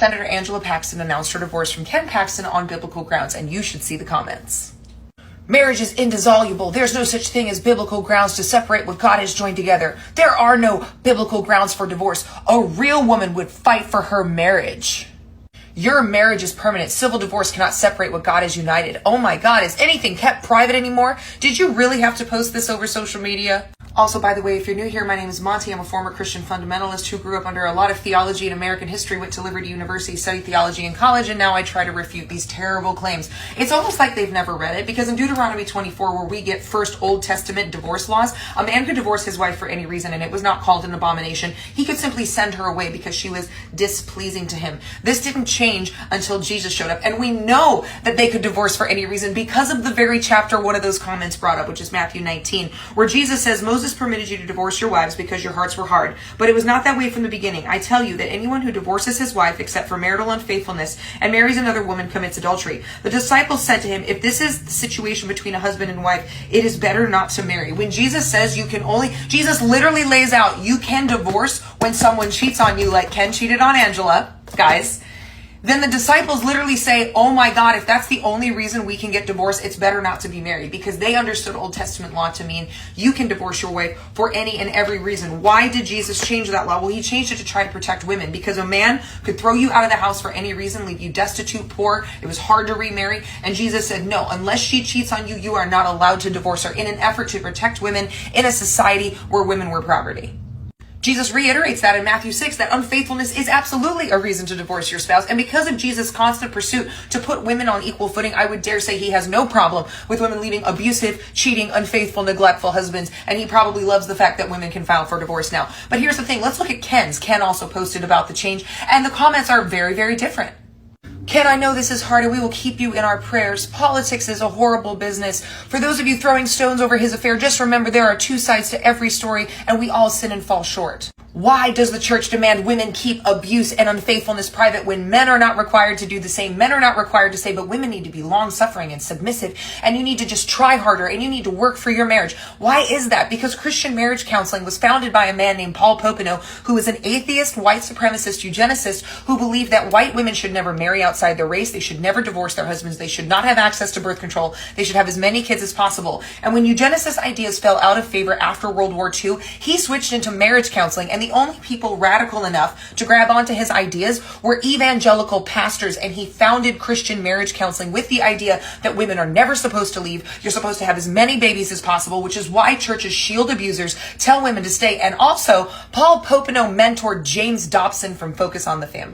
Senator Angela Paxton announced her divorce from Ken Paxton on biblical grounds, and you should see the comments. Marriage is indissoluble. There's no such thing as biblical grounds to separate what God has joined together. There are no biblical grounds for divorce. A real woman would fight for her marriage. Your marriage is permanent. Civil divorce cannot separate what God has united. Oh my God, is anything kept private anymore? Did you really have to post this over social media? Also, by the way, if you're new here, my name is Monty. I'm a former Christian fundamentalist who grew up under a lot of theology and American history, went to Liberty University, studied theology in college, and now I try to refute these terrible claims. It's almost like they've never read it, because in Deuteronomy 24, where we get first Old Testament divorce laws, a man could divorce his wife for any reason, and it was not called an abomination. He could simply send her away because she was displeasing to him. This didn't change until Jesus showed up, and we know that they could divorce for any reason because of the very chapter one of those comments brought up, which is Matthew 19, where Jesus says, Moses permitted you to divorce your wives because your hearts were hard. But it was not that way from the beginning. I tell you that anyone who divorces his wife except for marital unfaithfulness and marries another woman commits adultery. The disciples said to him, if this is the situation between a husband and wife, it is better not to marry. When Jesus says Jesus literally lays out, you can divorce when someone cheats on you like Ken cheated on Angela, guys. Then the disciples literally say, oh my God, if that's the only reason we can get divorced, it's better not to be married, because they understood Old Testament law to mean you can divorce your wife for any and every reason. Why did Jesus change that law? Well, he changed it to try to protect women, because a man could throw you out of the house for any reason, leave you destitute, poor. It was hard to remarry. And Jesus said, no, unless she cheats on you, you are not allowed to divorce her, in an effort to protect women in a society where women were property. Jesus reiterates that in Matthew 6, that unfaithfulness is absolutely a reason to divorce your spouse. And because of Jesus' constant pursuit to put women on equal footing, I would dare say he has no problem with women leaving abusive, cheating, unfaithful, neglectful husbands. And he probably loves the fact that women can file for divorce now. But here's the thing. Let's look at Ken's. Ken also posted about the change, and the comments are very, very different. Ken, I know this is hard and we will keep you in our prayers. Politics is a horrible business. For those of you throwing stones over his affair, just remember there are two sides to every story, and we all sin and fall short. Why does the church demand women keep abuse and unfaithfulness private when men are not required to do the same? Men are not required to say, but women need to be long-suffering and submissive, and you need to just try harder, and you need to work for your marriage. Why is that? Because Christian marriage counseling was founded by a man named Paul Popenoe, who was an atheist, white supremacist eugenicist who believed that white women should never marry outside their race, they should never divorce their husbands, they should not have access to birth control, they should have as many kids as possible. And when eugenicist ideas fell out of favor after World War II, he switched into marriage counseling, and the only people radical enough to grab onto his ideas were evangelical pastors, and he founded Christian marriage counseling with the idea that women are never supposed to leave. You're supposed to have as many babies as possible, which is why churches shield abusers, tell women to stay. And also, Paul Popenoe mentored James Dobson from Focus on the Family.